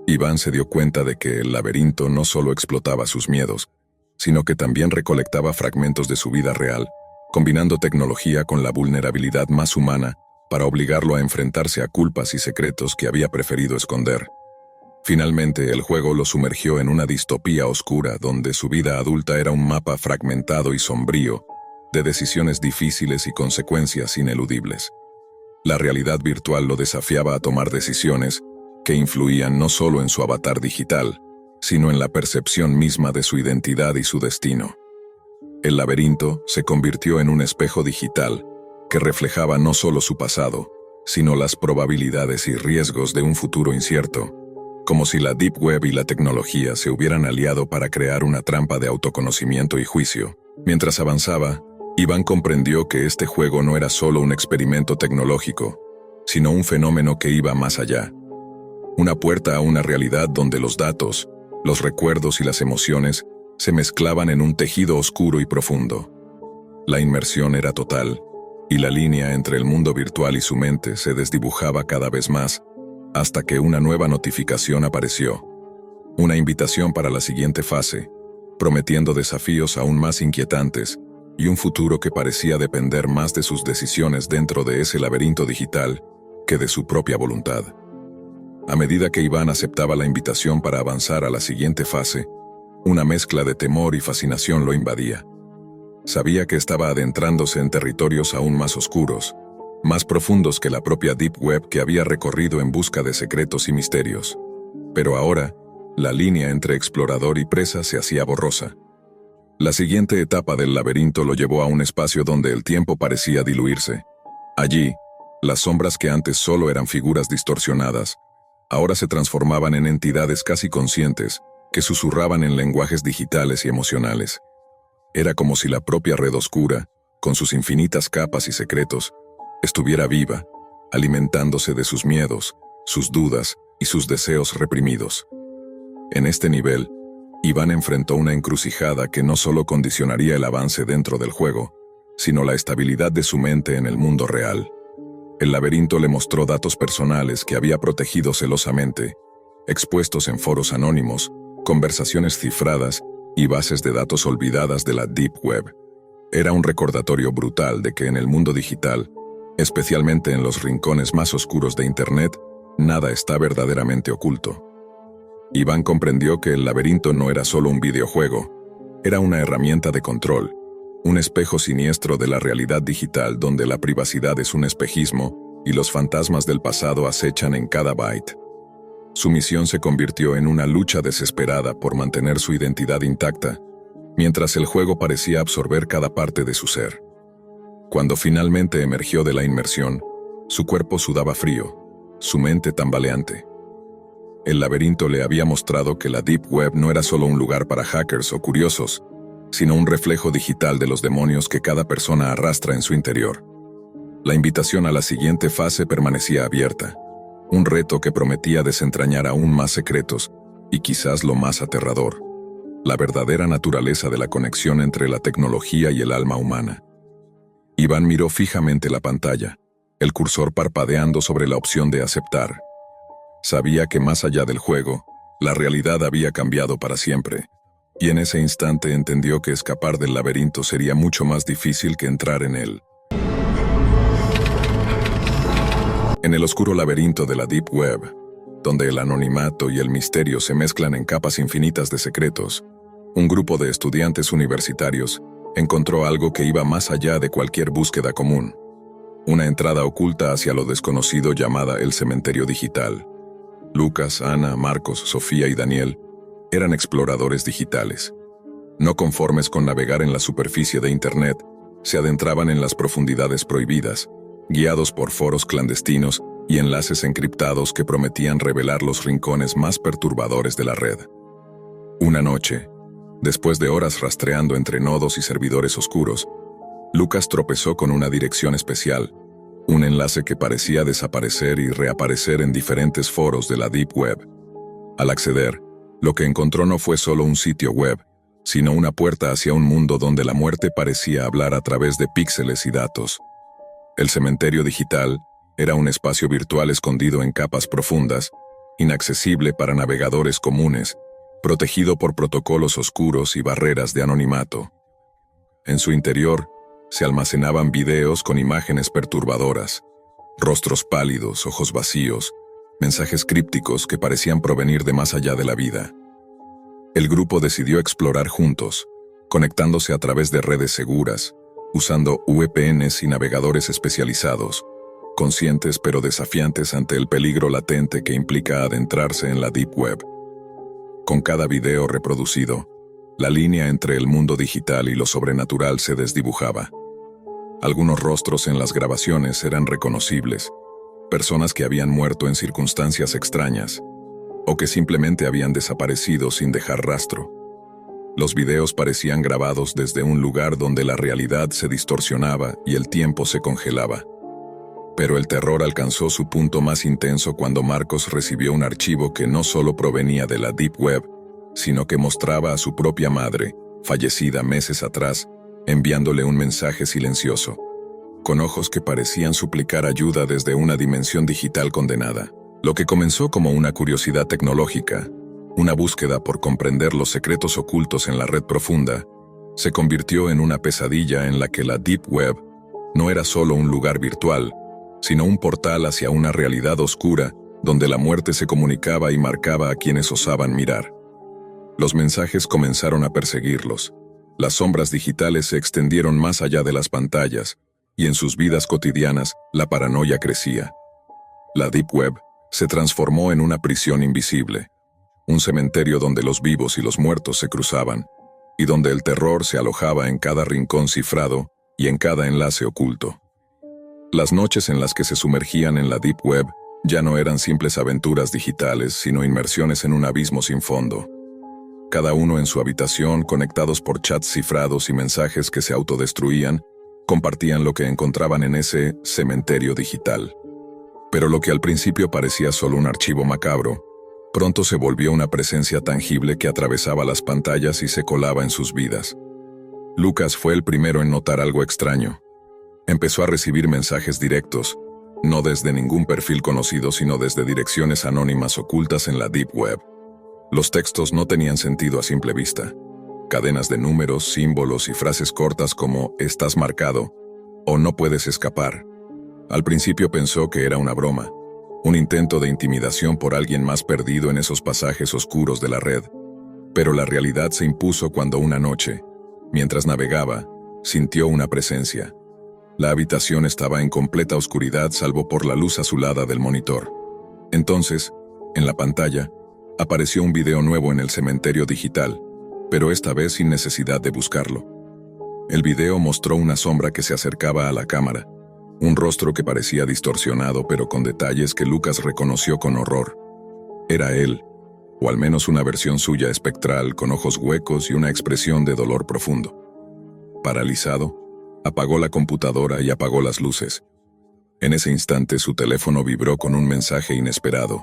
Iván se dio cuenta de que el laberinto no solo explotaba sus miedos, sino que también recolectaba fragmentos de su vida real, combinando tecnología con la vulnerabilidad más humana para obligarlo a enfrentarse a culpas y secretos que había preferido esconder. Finalmente, el juego lo sumergió en una distopía oscura donde su vida adulta era un mapa fragmentado y sombrío, de decisiones difíciles y consecuencias ineludibles. La realidad virtual lo desafiaba a tomar decisiones que influían no solo en su avatar digital, sino en la percepción misma de su identidad y su destino. El laberinto se convirtió en un espejo digital que reflejaba no solo su pasado, sino las probabilidades y riesgos de un futuro incierto, como si la Deep Web y la tecnología se hubieran aliado para crear una trampa de autoconocimiento y juicio. Mientras avanzaba, Iván comprendió que este juego no era solo un experimento tecnológico, sino un fenómeno que iba más allá. Una puerta a una realidad donde los datos, los recuerdos y las emociones se mezclaban en un tejido oscuro y profundo. La inmersión era total, y la línea entre el mundo virtual y su mente se desdibujaba cada vez más, hasta que una nueva notificación apareció. Una invitación para la siguiente fase, prometiendo desafíos aún más inquietantes y un futuro que parecía depender más de sus decisiones dentro de ese laberinto digital que de su propia voluntad. A medida que Iván aceptaba la invitación para avanzar a la siguiente fase, una mezcla de temor y fascinación lo invadía. Sabía que estaba adentrándose en territorios aún más oscuros, más profundos que la propia Deep Web que había recorrido en busca de secretos y misterios. Pero ahora, la línea entre explorador y presa se hacía borrosa. La siguiente etapa del laberinto lo llevó a un espacio donde el tiempo parecía diluirse. Allí, las sombras que antes solo eran figuras distorsionadas, ahora se transformaban en entidades casi conscientes que susurraban en lenguajes digitales y emocionales. Era como si la propia red oscura, con sus infinitas capas y secretos, estuviera viva, alimentándose de sus miedos, sus dudas y sus deseos reprimidos. En este nivel, Iván enfrentó una encrucijada que no solo condicionaría el avance dentro del juego, sino la estabilidad de su mente en el mundo real. El laberinto le mostró datos personales que había protegido celosamente, expuestos en foros anónimos, conversaciones cifradas y bases de datos olvidadas de la Deep Web. Era un recordatorio brutal de que en el mundo digital, especialmente en los rincones más oscuros de Internet, nada está verdaderamente oculto. Iván comprendió que el laberinto no era solo un videojuego, era una herramienta de control, un espejo siniestro de la realidad digital donde la privacidad es un espejismo y los fantasmas del pasado acechan en cada byte. Su misión se convirtió en una lucha desesperada por mantener su identidad intacta, mientras el juego parecía absorber cada parte de su ser. Cuando finalmente emergió de la inmersión, su cuerpo sudaba frío, su mente tambaleante. El laberinto le había mostrado que la Deep Web no era solo un lugar para hackers o curiosos, sino un reflejo digital de los demonios que cada persona arrastra en su interior. La invitación a la siguiente fase permanecía abierta, un reto que prometía desentrañar aún más secretos y quizás lo más aterrador, la verdadera naturaleza de la conexión entre la tecnología y el alma humana. Iván miró fijamente la pantalla, el cursor parpadeando sobre la opción de aceptar. Sabía que más allá del juego, la realidad había cambiado para siempre, y en ese instante entendió que escapar del laberinto sería mucho más difícil que entrar en él. En el oscuro laberinto de la Deep Web, donde el anonimato y el misterio se mezclan en capas infinitas de secretos, un grupo de estudiantes universitarios encontró algo que iba más allá de cualquier búsqueda común. Una entrada oculta hacia lo desconocido llamada el cementerio digital. Lucas, Ana, Marcos, Sofía y Daniel eran exploradores digitales. No conformes con navegar en la superficie de Internet, se adentraban en las profundidades prohibidas, guiados por foros clandestinos y enlaces encriptados que prometían revelar los rincones más perturbadores de la red. Una noche, Después de horas rastreando entre nodos y servidores oscuros, Lucas tropezó con una dirección especial, un enlace que parecía desaparecer y reaparecer en diferentes foros de la Deep Web. Al acceder, lo que encontró no fue solo un sitio web, sino una puerta hacia un mundo donde la muerte parecía hablar a través de píxeles y datos. El cementerio digital era un espacio virtual escondido en capas profundas, inaccesible para navegadores comunes, protegido por protocolos oscuros y barreras de anonimato. En su interior, se almacenaban videos con imágenes perturbadoras, rostros pálidos, ojos vacíos, mensajes crípticos que parecían provenir de más allá de la vida. El grupo decidió explorar juntos, conectándose a través de redes seguras, usando VPNs y navegadores especializados, conscientes pero desafiantes ante el peligro latente que implica adentrarse en la Deep Web. Con cada video reproducido, la línea entre el mundo digital y lo sobrenatural se desdibujaba. Algunos rostros en las grabaciones eran reconocibles, personas que habían muerto en circunstancias extrañas, o que simplemente habían desaparecido sin dejar rastro. Los videos parecían grabados desde un lugar donde la realidad se distorsionaba y el tiempo se congelaba. Pero el terror alcanzó su punto más intenso cuando Marcos recibió un archivo que no solo provenía de la Deep Web, sino que mostraba a su propia madre, fallecida meses atrás, enviándole un mensaje silencioso, con ojos que parecían suplicar ayuda desde una dimensión digital condenada. Lo que comenzó como una curiosidad tecnológica, una búsqueda por comprender los secretos ocultos en la red profunda, se convirtió en una pesadilla en la que la Deep Web no era solo un lugar virtual, sino un portal hacia una realidad oscura donde la muerte se comunicaba y marcaba a quienes osaban mirar. Los mensajes comenzaron a perseguirlos. Las sombras digitales se extendieron más allá de las pantallas, y en sus vidas cotidianas la paranoia crecía. La Deep Web se transformó en una prisión invisible, un cementerio donde los vivos y los muertos se cruzaban, y donde el terror se alojaba en cada rincón cifrado y en cada enlace oculto. Las noches en las que se sumergían en la Deep Web ya no eran simples aventuras digitales, sino inmersiones en un abismo sin fondo. Cada uno en su habitación, conectados por chats cifrados y mensajes que se autodestruían, compartían lo que encontraban en ese cementerio digital. Pero lo que al principio parecía solo un archivo macabro, pronto se volvió una presencia tangible que atravesaba las pantallas y se colaba en sus vidas. Lucas fue el primero en notar algo extraño. Empezó a recibir mensajes directos, no desde ningún perfil conocido, sino desde direcciones anónimas ocultas en la Deep Web. Los textos no tenían sentido a simple vista. Cadenas de números, símbolos y frases cortas como «estás marcado» o «no puedes escapar». Al principio pensó que era una broma, un intento de intimidación por alguien más perdido en esos pasajes oscuros de la red. Pero la realidad se impuso cuando una noche, mientras navegaba, sintió una presencia. La habitación estaba en completa oscuridad salvo por la luz azulada del monitor. Entonces, en la pantalla, apareció un video nuevo en el cementerio digital, pero esta vez sin necesidad de buscarlo. El video mostró una sombra que se acercaba a la cámara, un rostro que parecía distorsionado pero con detalles que Lucas reconoció con horror. Era él, o al menos una versión suya espectral con ojos huecos y una expresión de dolor profundo. Paralizado, apagó la computadora y apagó las luces. En ese instante su teléfono vibró con un mensaje inesperado,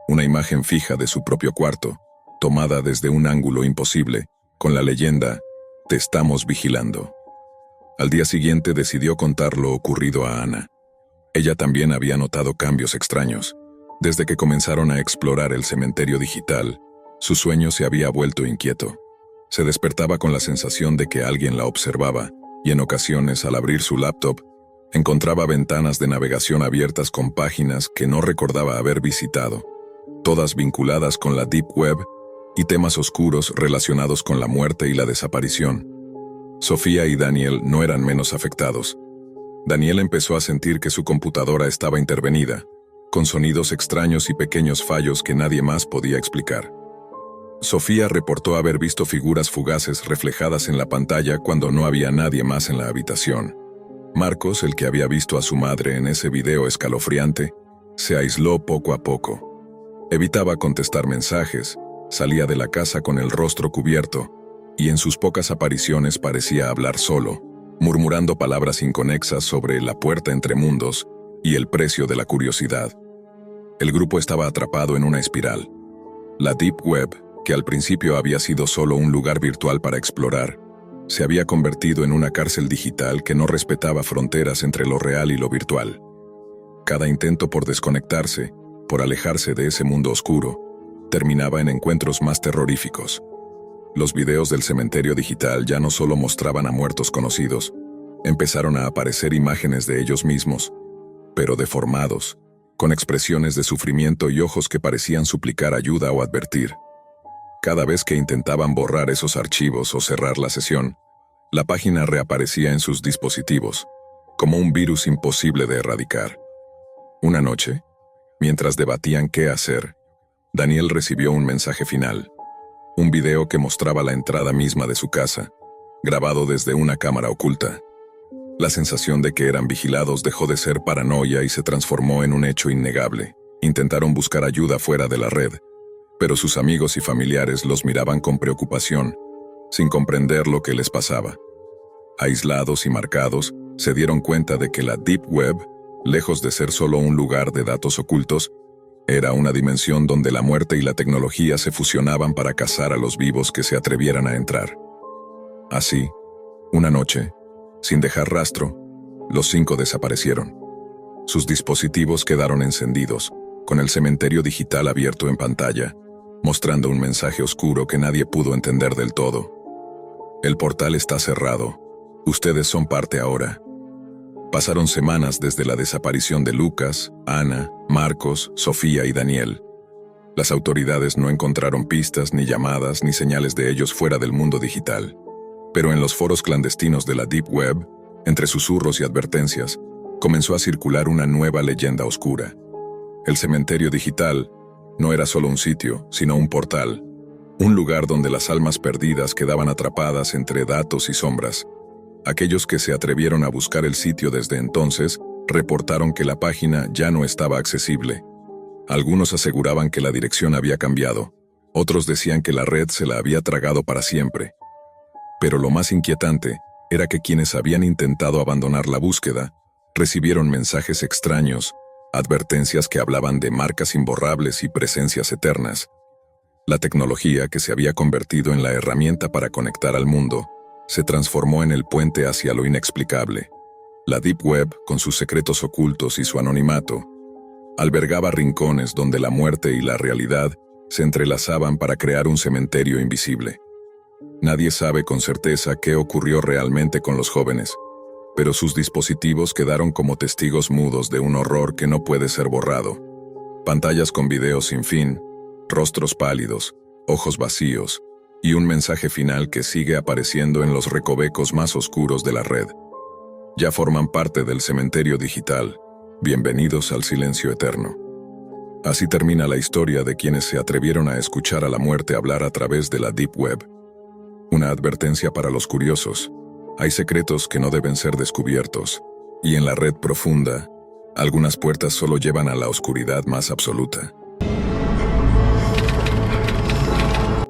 una imagen fija de su propio cuarto, tomada desde un ángulo imposible, con la leyenda «Te estamos vigilando». Al día siguiente decidió contar lo ocurrido a Ana. Ella también había notado cambios extraños. Desde que comenzaron a explorar el cementerio digital, su sueño se había vuelto inquieto. Se despertaba con la sensación de que alguien la observaba, y en ocasiones, al abrir su laptop, encontraba ventanas de navegación abiertas con páginas que no recordaba haber visitado, todas vinculadas con la Deep Web y temas oscuros relacionados con la muerte y la desaparición. Sofía y Daniel no eran menos afectados. Daniel empezó a sentir que su computadora estaba intervenida, con sonidos extraños y pequeños fallos que nadie más podía explicar. Sofía reportó haber visto figuras fugaces reflejadas en la pantalla cuando no había nadie más en la habitación. Marcos, el que había visto a su madre en ese video escalofriante, se aisló poco a poco. Evitaba contestar mensajes, salía de la casa con el rostro cubierto, y en sus pocas apariciones parecía hablar solo, murmurando palabras inconexas sobre la puerta entre mundos y el precio de la curiosidad. El grupo estaba atrapado en una espiral. La Deep Web, que al principio había sido solo un lugar virtual para explorar, se había convertido en una cárcel digital que no respetaba fronteras entre lo real y lo virtual. Cada intento por desconectarse, por alejarse de ese mundo oscuro, terminaba en encuentros más terroríficos. Los videos del cementerio digital ya no solo mostraban a muertos conocidos, empezaron a aparecer imágenes de ellos mismos, pero deformados, con expresiones de sufrimiento y ojos que parecían suplicar ayuda o advertir. Cada vez que intentaban borrar esos archivos o cerrar la sesión, la página reaparecía en sus dispositivos, como un virus imposible de erradicar. Una noche, mientras debatían qué hacer, Daniel recibió un mensaje final, un video que mostraba la entrada misma de su casa, grabado desde una cámara oculta. La sensación de que eran vigilados dejó de ser paranoia y se transformó en un hecho innegable. Intentaron buscar ayuda fuera de la red, pero sus amigos y familiares los miraban con preocupación, sin comprender lo que les pasaba. Aislados y marcados, se dieron cuenta de que la Deep Web, lejos de ser solo un lugar de datos ocultos, era una dimensión donde la muerte y la tecnología se fusionaban para cazar a los vivos que se atrevieran a entrar. Así, una noche, sin dejar rastro, los 5 desaparecieron. Sus dispositivos quedaron encendidos, con el cementerio digital abierto en pantalla, mostrando un mensaje oscuro que nadie pudo entender del todo. El portal está cerrado. Ustedes son parte ahora. Pasaron semanas desde la desaparición de Lucas, Ana, Marcos, Sofía y Daniel. Las autoridades no encontraron pistas, ni llamadas, ni señales de ellos fuera del mundo digital. Pero en los foros clandestinos de la Deep Web, entre susurros y advertencias, comenzó a circular una nueva leyenda oscura. El cementerio digital no era solo un sitio, sino un portal, un lugar donde las almas perdidas quedaban atrapadas entre datos y sombras. Aquellos que se atrevieron a buscar el sitio desde entonces reportaron que la página ya no estaba accesible. Algunos aseguraban que la dirección había cambiado, otros decían que la red se la había tragado para siempre. Pero lo más inquietante era que quienes habían intentado abandonar la búsqueda recibieron mensajes extraños, advertencias que hablaban de marcas imborrables y presencias eternas. La tecnología, que se había convertido en la herramienta para conectar al mundo, se transformó en el puente hacia lo inexplicable. La Deep Web, con sus secretos ocultos y su anonimato, albergaba rincones donde la muerte y la realidad se entrelazaban para crear un cementerio invisible. Nadie sabe con certeza qué ocurrió realmente con los jóvenes, pero sus dispositivos quedaron como testigos mudos de un horror que no puede ser borrado. Pantallas con videos sin fin, rostros pálidos, ojos vacíos, y un mensaje final que sigue apareciendo en los recovecos más oscuros de la red. Ya forman parte del cementerio digital. Bienvenidos al silencio eterno. Así termina la historia de quienes se atrevieron a escuchar a la muerte hablar a través de la Deep Web. Una advertencia para los curiosos. Hay secretos que no deben ser descubiertos, y en la red profunda, algunas puertas solo llevan a la oscuridad más absoluta.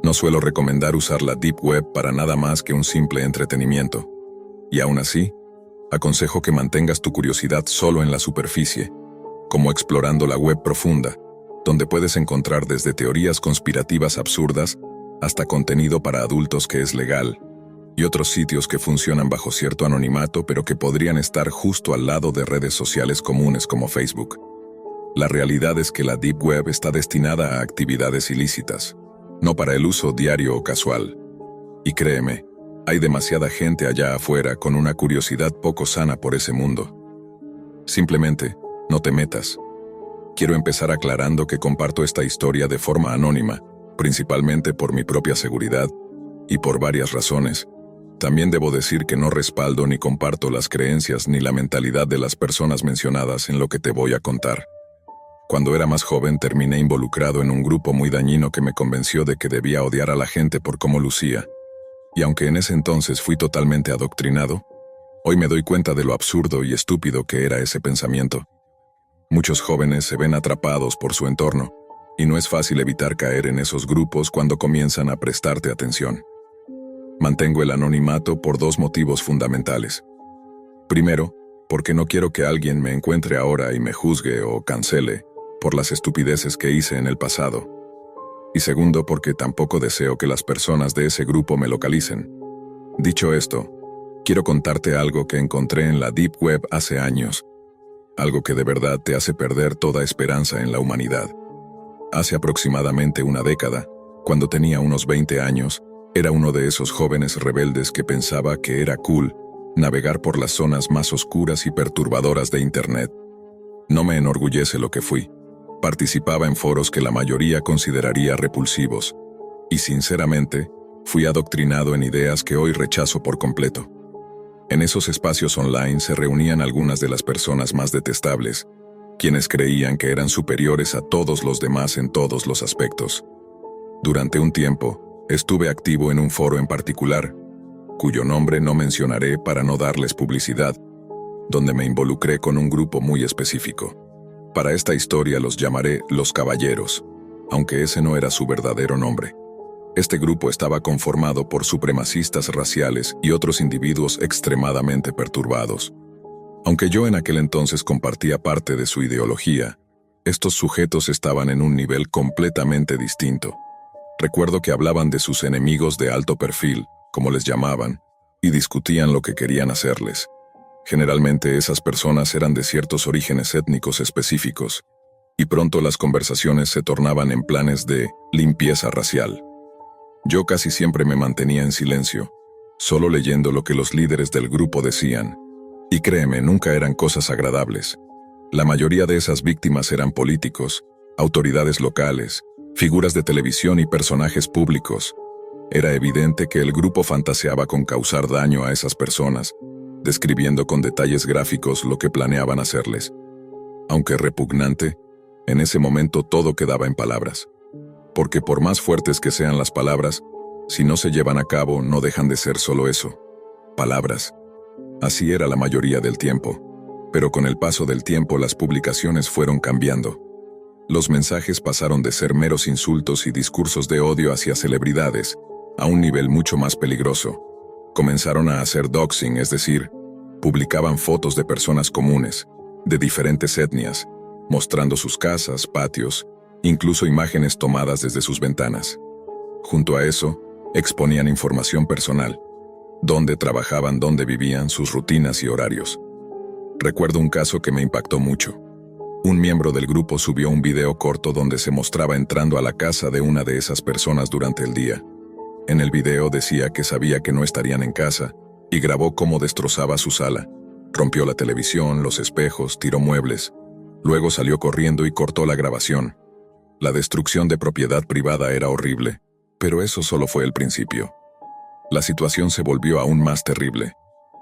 No suelo recomendar usar la Deep Web para nada más que un simple entretenimiento. Y aún así, aconsejo que mantengas tu curiosidad solo en la superficie, como explorando la web profunda, donde puedes encontrar desde teorías conspirativas absurdas hasta contenido para adultos que es legal, y otros sitios que funcionan bajo cierto anonimato pero que podrían estar justo al lado de redes sociales comunes como Facebook. La realidad es que la Deep Web está destinada a actividades ilícitas, no para el uso diario o casual. Y créeme, hay demasiada gente allá afuera con una curiosidad poco sana por ese mundo. Simplemente, no te metas. Quiero empezar aclarando que comparto esta historia de forma anónima, principalmente por mi propia seguridad, y por varias razones. También debo decir que no respaldo ni comparto las creencias ni la mentalidad de las personas mencionadas en lo que te voy a contar. Cuando era más joven terminé involucrado en un grupo muy dañino que me convenció de que debía odiar a la gente por cómo lucía. Y aunque en ese entonces fui totalmente adoctrinado, hoy me doy cuenta de lo absurdo y estúpido que era ese pensamiento. Muchos jóvenes se ven atrapados por su entorno, y no es fácil evitar caer en esos grupos cuando comienzan a prestarte atención. Mantengo el anonimato por dos motivos fundamentales. Primero, porque no quiero que alguien me encuentre ahora y me juzgue o cancele por las estupideces que hice en el pasado. Y segundo, porque tampoco deseo que las personas de ese grupo me localicen. Dicho esto, quiero contarte algo que encontré en la Deep Web hace años, algo que de verdad te hace perder toda esperanza en la humanidad. Hace aproximadamente una década, cuando tenía unos 20 años, era uno de esos jóvenes rebeldes que pensaba que era cool navegar por las zonas más oscuras y perturbadoras de Internet. No me enorgullece lo que fui. Participaba en foros que la mayoría consideraría repulsivos, y sinceramente, fui adoctrinado en ideas que hoy rechazo por completo. En esos espacios online se reunían algunas de las personas más detestables, quienes creían que eran superiores a todos los demás en todos los aspectos. Durante un tiempo, estuve activo en un foro en particular, cuyo nombre no mencionaré para no darles publicidad, donde me involucré con un grupo muy específico. Para esta historia los llamaré Los Caballeros, aunque ese no era su verdadero nombre. Este grupo estaba conformado por supremacistas raciales y otros individuos extremadamente perturbados. Aunque yo en aquel entonces compartía parte de su ideología, estos sujetos estaban en un nivel completamente distinto. Recuerdo que hablaban de sus enemigos de alto perfil, como les llamaban, y discutían lo que querían hacerles. Generalmente esas personas eran de ciertos orígenes étnicos específicos, y pronto las conversaciones se tornaban en planes de limpieza racial. Yo casi siempre me mantenía en silencio, solo leyendo lo que los líderes del grupo decían, y créeme, nunca eran cosas agradables. La mayoría de esas víctimas eran políticos, autoridades locales, figuras de televisión y personajes públicos. Era evidente que el grupo fantaseaba con causar daño a esas personas, describiendo con detalles gráficos lo que planeaban hacerles. Aunque repugnante, en ese momento todo quedaba en palabras. Porque por más fuertes que sean las palabras, si no se llevan a cabo no dejan de ser solo eso, palabras. Así era la mayoría del tiempo, pero con el paso del tiempo las publicaciones fueron cambiando. Los mensajes pasaron de ser meros insultos y discursos de odio hacia celebridades, a un nivel mucho más peligroso. Comenzaron a hacer doxing, es decir, publicaban fotos de personas comunes, de diferentes etnias, mostrando sus casas, patios, incluso imágenes tomadas desde sus ventanas. Junto a eso, exponían información personal, dónde trabajaban, dónde vivían, sus rutinas y horarios. Recuerdo un caso que me impactó mucho. Un miembro del grupo subió un video corto donde se mostraba entrando a la casa de una de esas personas durante el día. En el video decía que sabía que no estarían en casa y grabó cómo destrozaba su sala. Rompió la televisión, los espejos, tiró muebles. Luego salió corriendo y cortó la grabación. La destrucción de propiedad privada era horrible, pero eso solo fue el principio. La situación se volvió aún más terrible.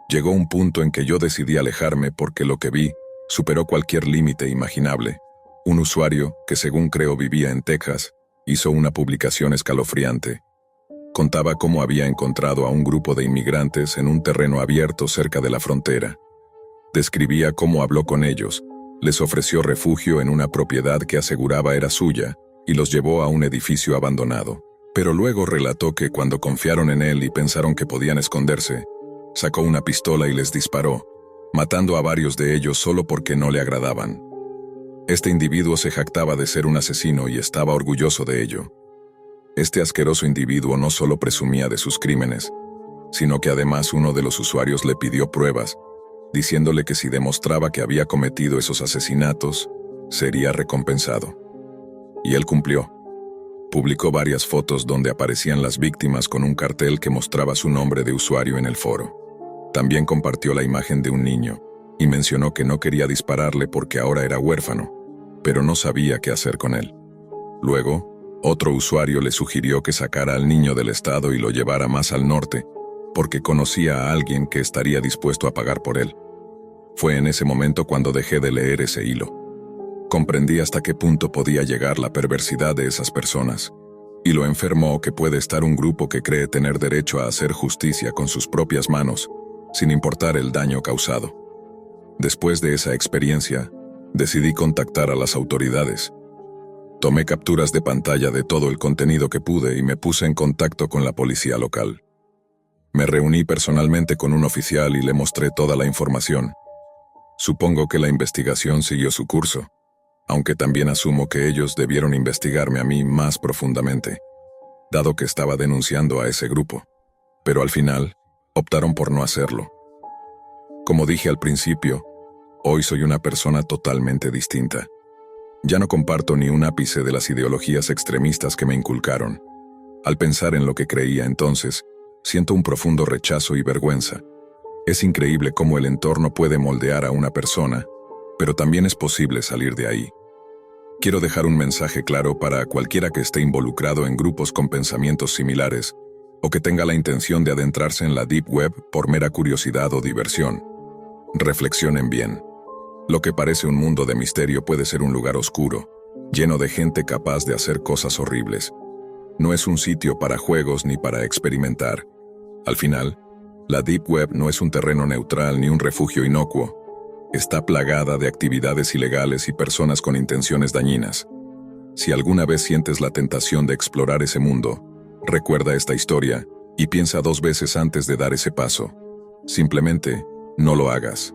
Llegó un punto en que yo decidí alejarme porque lo que vi superó cualquier límite imaginable. Un usuario, que según creo vivía en Texas, hizo una publicación escalofriante. Contaba cómo había encontrado a un grupo de inmigrantes en un terreno abierto cerca de la frontera. Describía cómo habló con ellos, les ofreció refugio en una propiedad que aseguraba era suya y los llevó a un edificio abandonado. Pero luego relató que cuando confiaron en él y pensaron que podían esconderse, sacó una pistola y les disparó, matando a varios de ellos solo porque no le agradaban. Este individuo se jactaba de ser un asesino y estaba orgulloso de ello. Este asqueroso individuo no solo presumía de sus crímenes, sino que además uno de los usuarios le pidió pruebas, diciéndole que si demostraba que había cometido esos asesinatos, sería recompensado. Y él cumplió. Publicó varias fotos donde aparecían las víctimas con un cartel que mostraba su nombre de usuario en el foro. También compartió la imagen de un niño, y mencionó que no quería dispararle porque ahora era huérfano, pero no sabía qué hacer con él. Luego, otro usuario le sugirió que sacara al niño del estado y lo llevara más al norte, porque conocía a alguien que estaría dispuesto a pagar por él. Fue en ese momento cuando dejé de leer ese hilo. Comprendí hasta qué punto podía llegar la perversidad de esas personas, y lo enfermo que puede estar un grupo que cree tener derecho a hacer justicia con sus propias manos, sin importar el daño causado. Después de esa experiencia, decidí contactar a las autoridades. Tomé capturas de pantalla de todo el contenido que pude y me puse en contacto con la policía local. Me reuní personalmente con un oficial y le mostré toda la información. Supongo que la investigación siguió su curso, aunque también asumo que ellos debieron investigarme a mí más profundamente, dado que estaba denunciando a ese grupo. Pero al final, optaron por no hacerlo. Como dije al principio, hoy soy una persona totalmente distinta. Ya no comparto ni un ápice de las ideologías extremistas que me inculcaron. Al pensar en lo que creía entonces, siento un profundo rechazo y vergüenza. Es increíble cómo el entorno puede moldear a una persona, pero también es posible salir de ahí. Quiero dejar un mensaje claro para cualquiera que esté involucrado en grupos con pensamientos similares o que tenga la intención de adentrarse en la Deep Web por mera curiosidad o diversión. Reflexionen bien. Lo que parece un mundo de misterio puede ser un lugar oscuro, lleno de gente capaz de hacer cosas horribles. No es un sitio para juegos ni para experimentar. Al final, la Deep Web no es un terreno neutral ni un refugio inocuo. Está plagada de actividades ilegales y personas con intenciones dañinas. Si alguna vez sientes la tentación de explorar ese mundo, recuerda esta historia y piensa 2 veces antes de dar ese paso. Simplemente, no lo hagas.